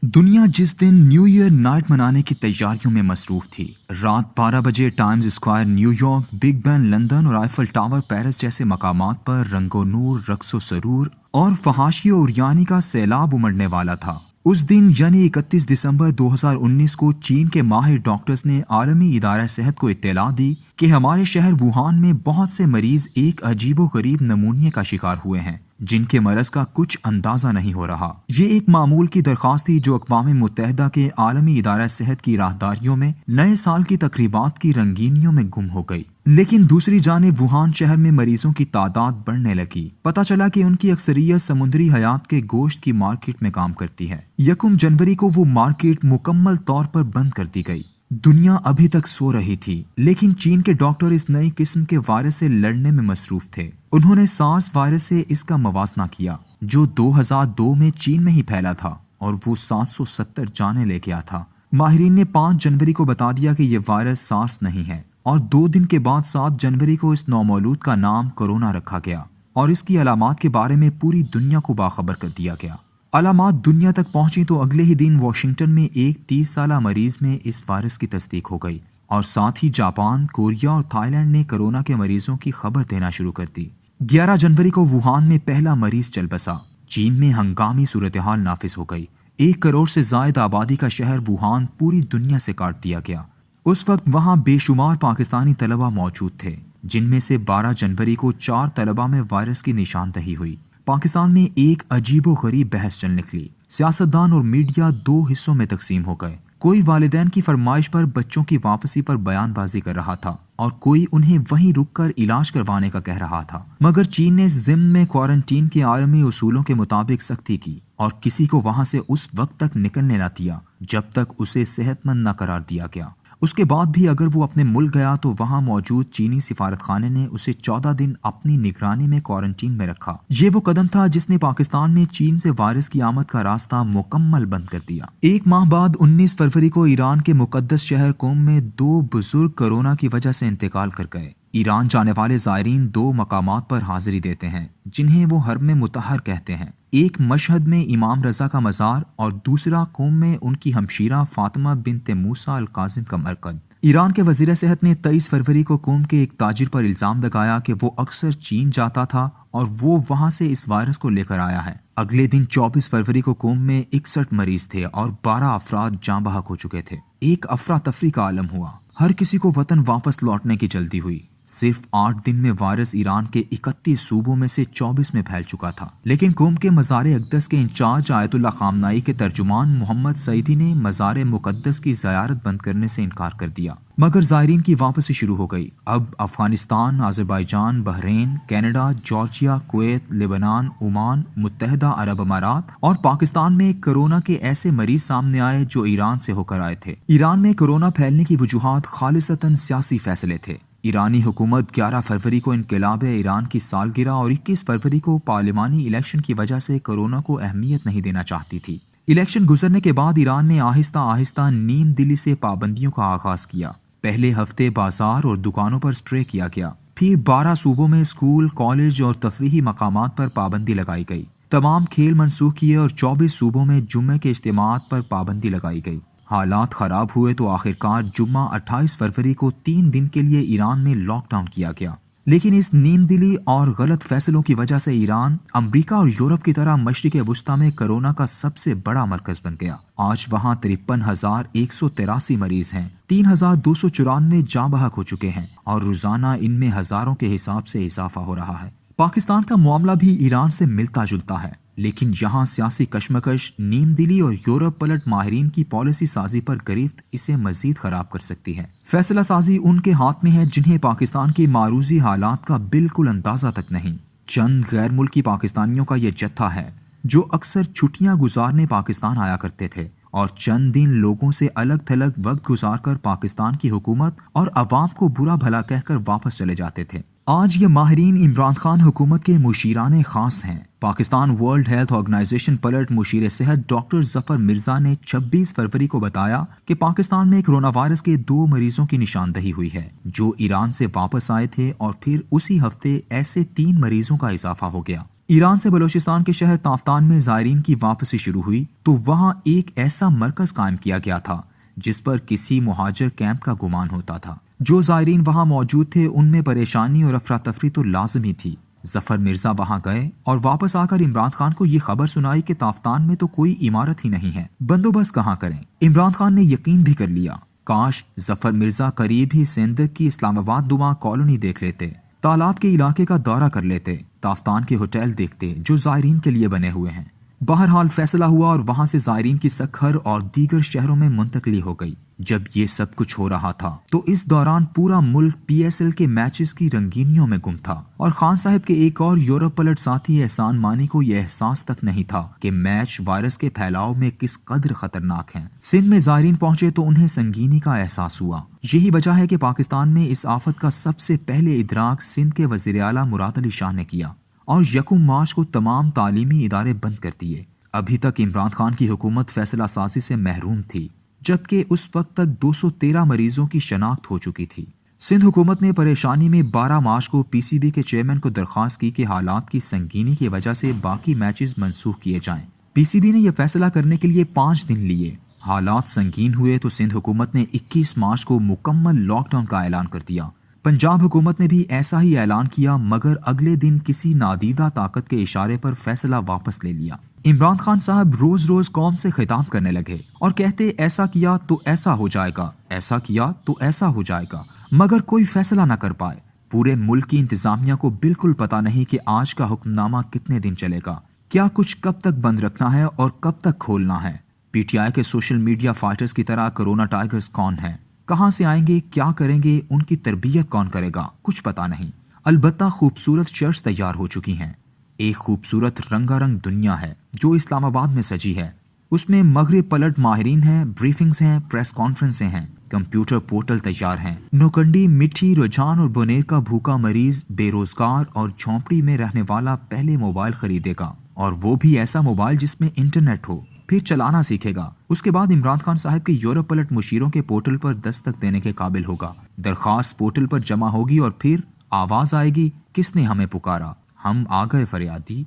दुनिया जिस दिन न्यू ईयर नाइट मनाने की तैयारियों में मसरूफ थी, रात 12 बजे times square New York, Big Ben London और आईफल टावर पेरिस जैसे मकामात पर रंगो नूर, रक्सो सरूर और फहाशी और उरियानी का सैलाब उमड़ने वाला था। उस दिन यानी 31 दिसंबर 2019 को चीन के माहिर डॉक्टर्स ने आलमी इदारा सेहत को इत्तला दी कि हमारे शहर वुहान में बहुत से मरीज एक अजीबोगरीब नमूनिए का शिकार हुए हैं जिनके मरज का कुछ अंदाजा नहीं हो रहा। ये एक मामूल की दरख्वास्त थी जो अक़वाम मुत्तहिदा के आलमी इदारा सेहत की राहदारियों में नए साल की तकरीबात की रंगीनियों में गुम हो गई। लेकिन दूसरी जानिब वुहान शहर में मरीजों की तादाद बढ़ने लगी। पता चला कि उनकी अक्सरियत समुद्री हयात के गोश्त की मार्केट में काम करती है। 1 जनवरी को वो मार्केट मुकम्मल तौर पर बंद कर दी गई। दुनिया अभी तक सो रही थी, लेकिन चीन के डॉक्टर इस नई किस्म के वायरस से लड़ने में मसरूफ थे। उन्होंने सार्स वायरस से इसका मवाजना किया जो 2002 में चीन में ही फैला था और वो 770 जाने लेके आया था। माहिरीन ने 5 जनवरी को बता दिया कि ये वायरस सार्स नहीं है और 2 दिन के बाद 7 जनवरी को इस नौमौलूद का नाम कोरोना रखा गया और इसकी अलामात के बारे में पूरी दुनिया को बाखबर कर दिया गया। अलामात दुनिया तक पहुंची तो अगले ही दिन वाशिंगटन में एक 30 साला मरीज में इस वायरस की तस्दीक हो गई और साथ ही जापान, कोरिया और थाईलैंड ने कोरोना के मरीजों की खबर देना शुरू कर दी। 11 जनवरी को वुहान में पहला मरीज चल बसा। चीन में हंगामी सूरत हाल नाफिज हो गई। 1 करोड़ से ज्यादा आबादी का शहर वुहान पूरी दुनिया से काट दिया गया। उस वक्त वहां बेशुमार पाकिस्तानी तलबा मौजूद थे, जिनमें से 12 जनवरी को 4 तलबा में वायरस की निशानदही हुई। पाकिस्तान में एक अजीबो गरीब बहस चल निकली। सियासतदान और मीडिया 2 हिस्सों में तकसीम हो गए। कोई वालिदैन की फरमाइश पर बच्चों की वापसी पर बयानबाजी कर रहा था और कोई उन्हें वहीं रुककर इलाज करवाने का कह रहा था। मगर चीन ने जिम्मे में क्वारंटीन के आलमी उसूलों के मुताबिक सख्ती की और किसी को वहां से उस वक्त तक निकलने न दिया जब तक उसे सेहतमंद न करार दिया गया। उसके बाद भी अगर वो अपने मुल्क गया तो वहां मौजूद चीनी सिफारत खाने ने उसे 14 दिन अपनी निगरानी में क्वारंटीन में रखा। ये वो कदम था जिसने पाकिस्तान में चीन से वायरस की आमद का रास्ता मुकम्मल बंद कर दिया। 1 माह बाद 19 फरवरी को ईरान के मुकद्दस शहर कुम में 2 बुजुर्ग कोरोना की वजह से इंतकाल कर गए। ईरान जाने वाले ज़ायरीन 2 मकामात पर हाजिरी देते हैं जिन्हें वो हरम मुतहर कहते हैं। एक मशहद में इमाम रजा का मज़ार और दूसरा कुम में उनकी हमशीरा फातिमा बिनते मूसा अल काजिम का मरकद। ईरान के वज़ीर सेहत ने 23 फरवरी को कुम के एक ताजिर पर इल्ज़ाम लगाया कि वो अक्सर चीन जाता था और वो वहां से इस वायरस को लेकर आया है। अगले दिन 24 फरवरी को कुम में 61 मरीज थे और 12 अफराद जाँ बहक हो चुके थे। एक अफरा तफरी का आलम हुआ। हर किसी को वतन वापस लौटने की जल्दी हुई। सिर्फ 8 दिन में वायरस ईरान के 31 सूबों में से 24 में फैल चुका था। लेकिन कुम के मज़ार अक़दस के इंचार्ज आयतुल्लाह खामनाई के तर्जुमान मोहम्मद सईदी ने मज़ार मुक़द्दस की ज़ियारत बंद करने से इनकार कर दिया। मगर ज़ायरीन की वापसी शुरू हो गई। अब Afghanistan, Azerbaijan, Bahrain, Canada, Georgia, Kuwait, Lebanon, Oman, मुत्तहिदा अरब अमारात और पाकिस्तान में कोरोना के ऐसे मरीज सामने आए जो ईरान से होकर आए थे। ईरान में कोरोना फैलने की वजूहात खालिसतन सियासी फैसले थे। ईरानी हुकूमत 11 फरवरी को इनकलाब ईरान की सालगिरह और 21 फरवरी को पार्लिमानी इलेक्शन की वजह से कोरोना को अहमियत नहीं देना चाहती थी। इलेक्शन गुजरने के बाद ईरान ने आहिस्ता आहिस्ता नीम दिली से पाबंदियों का आगाज किया। पहले हफ्ते बाजार और दुकानों पर स्प्रे किया गया। फिर 12 सूबों में स्कूल, कॉलेज और तफरीही मकामात पर पाबंदी लगाई गई। तमाम खेल मनसूख किए और 24 सूबों में जुम्मे के इज्तिमात पर पाबंदी लगाई गई। हालात खराब हुए तो आखिरकार जुम्मा 28 फरवरी को 3 दिन के लिए ईरान में लॉकडाउन किया गया। लेकिन इस नीम दिली और गलत फैसलों की वजह से ईरान अमेरिका और यूरोप की तरह मशरिक़ वुस्ता में कोरोना का सबसे बड़ा मरकज बन गया। आज वहां 53,183 मरीज हैं, 3,294 जाँ बहक हो चुके हैं और रोजाना इनमें हजारों के हिसाब से इजाफा हो रहा है। पाकिस्तान का मामला भी ईरान से मिलता जुलता है, लेकिन यहाँ सियासी कशमकश, नीम दिली और यूरोप पलट माहिरीन की पॉलिसी साजी पर गिरफ्त इसे मजीद खराब कर सकती है। फैसला साजी उनके हाथ में है जिन्हें पाकिस्तान के मारूजी हालात का बिल्कुल अंदाजा तक नहीं। चंद गैर मुल्की पाकिस्तानियों का ये जत्था है जो अक्सर छुट्टियां गुजारने पाकिस्तान आया करते थे और चंद दिन लोगों से अलग थलग वक्त गुजार कर पाकिस्तान की हुकूमत और अवाम को बुरा भला कहकर वापस चले जाते थे। आज ये माहिरीन इमरान खान हुकूमत के मुशीराने खास हैं। पाकिस्तान वर्ल्ड हेल्थ ऑर्गेनाइजेशन पलट मुशीर सेहत डॉक्टर जफर मिर्जा ने 26 फरवरी को बताया कि पाकिस्तान में कोरोना वायरस के 2 मरीजों की निशानदही हुई है जो ईरान से वापस आए थे और फिर उसी हफ्ते ऐसे 3 मरीजों का इजाफा हो गया। ایران سے بلوچستان کے شہر تافتان میں زائرین کی واپسی شروع ہوئی تو وہاں ایک ایسا مرکز قائم کیا گیا تھا جس پر کسی مہاجر کیمپ کا گمان ہوتا تھا۔ جو زائرین وہاں موجود تھے ان میں پریشانی اور افراتفری تو لازمی تھی۔ ظفر مرزا وہاں گئے اور واپس آ کر عمران خان کو یہ خبر سنائی کہ تافتان میں تو کوئی عمارت ہی نہیں ہے، بندوبست کہاں کریں؟ عمران خان نے یقین بھی کر لیا، کاش ظفر مرزا قریب ہی سندھ کی اسلام آباد نما کالونی دیکھ لیتے، تالاب کے علاقے کا دورہ کر لیتے، تافتان کے ہوٹل دیکھتے جو زائرین کے لیے بنے ہوئے ہیں۔ بہرحال فیصلہ ہوا اور وہاں سے زائرین کی سکھر اور دیگر شہروں میں منتقلی ہو گئی۔ جب یہ سب کچھ ہو رہا تھا تو اس دوران پورا ملک پی ایس ایل کے میچز کی رنگینیوں میں گم تھا، اور خان صاحب کے ایک اور یورپ پلٹ ساتھی احسان مانی کو یہ احساس تک نہیں تھا کہ میچ وائرس کے پھیلاؤ میں کس قدر خطرناک ہیں۔ سندھ میں زائرین پہنچے تو انہیں سنگینی کا احساس ہوا۔ یہی وجہ ہے کہ پاکستان میں اس آفت کا سب سے پہلے ادراک سندھ کے وزیر اعلیٰ مراد علی شاہ نے کیا اور 1 مارچ کو تمام تعلیمی ادارے بند کر دیے۔ ابھی تک عمران خان کی حکومت فیصلہ سازی سے محروم تھی، جبکہ اس وقت تک 213 مریضوں کی شناخت ہو چکی تھی۔ سندھ حکومت نے پریشانی میں 12 مارچ کو پی سی بی کے چیئرمین کو درخواست کی کہ حالات کی سنگینی کی وجہ سے باقی میچز منسوخ کیے جائیں۔ پی سی بی نے یہ فیصلہ کرنے کے لیے 5 دن لیے۔ حالات سنگین ہوئے تو سندھ حکومت نے 21 مارچ کو مکمل لاک ڈاؤن کا اعلان کر دیا۔ پنجاب حکومت نے بھی ایسا ہی اعلان کیا، مگر اگلے دن کسی نادیدہ طاقت کے اشارے پر فیصلہ واپس لے لیا۔ عمران خان صاحب روز روز قوم سے خطاب کرنے لگے اور کہتے ایسا کیا تو ایسا ہو جائے گا، ایسا کیا تو ایسا ہو جائے گا، مگر کوئی فیصلہ نہ کر پائے۔ پورے ملک کی انتظامیہ کو بالکل پتہ نہیں کہ آج کا حکم نامہ کتنے دن چلے گا، کیا کچھ کب تک بند رکھنا ہے اور کب تک کھولنا ہے۔ پی ٹی آئی کے سوشل میڈیا فائٹرز کی طرح کرونا ٹائیگرز کون ہیں، کہاں سے آئیں گے، کیا کریں گے، ان کی تربیت کون کرے گا، کچھ پتہ نہیں۔ البتہ خوبصورت چرچ تیار ہو چکی ہیں۔ ایک خوبصورت رنگا رنگ دنیا ہے جو اسلام آباد میں سجی ہے۔ اس میں مغرب پلٹ ماہرین ہیں، بریفنگز ہیں، پریس کانفرنسیں ہیں، کمپیوٹر پورٹل تیار ہیں۔ نوکنڈی، مٹھی، رجحان اور بنیر کا بھوکا مریض، بے روزگار اور جھونپڑی میں رہنے والا پہلے موبائل خریدے گا، اور وہ بھی ایسا موبائل جس میں انٹرنیٹ ہو، پھر چلانا سیکھے گا۔ اس کے بعد عمران خان صاحب کے یورپ پلٹ مشیروں کے پورٹل پر دستک دینے کے قابل ہوگا۔ درخواست پورٹل پر جمع ہوگی اور پھر آواز آئے گی، کس نے ہمیں پکارا، ہم آ گئے فریادی۔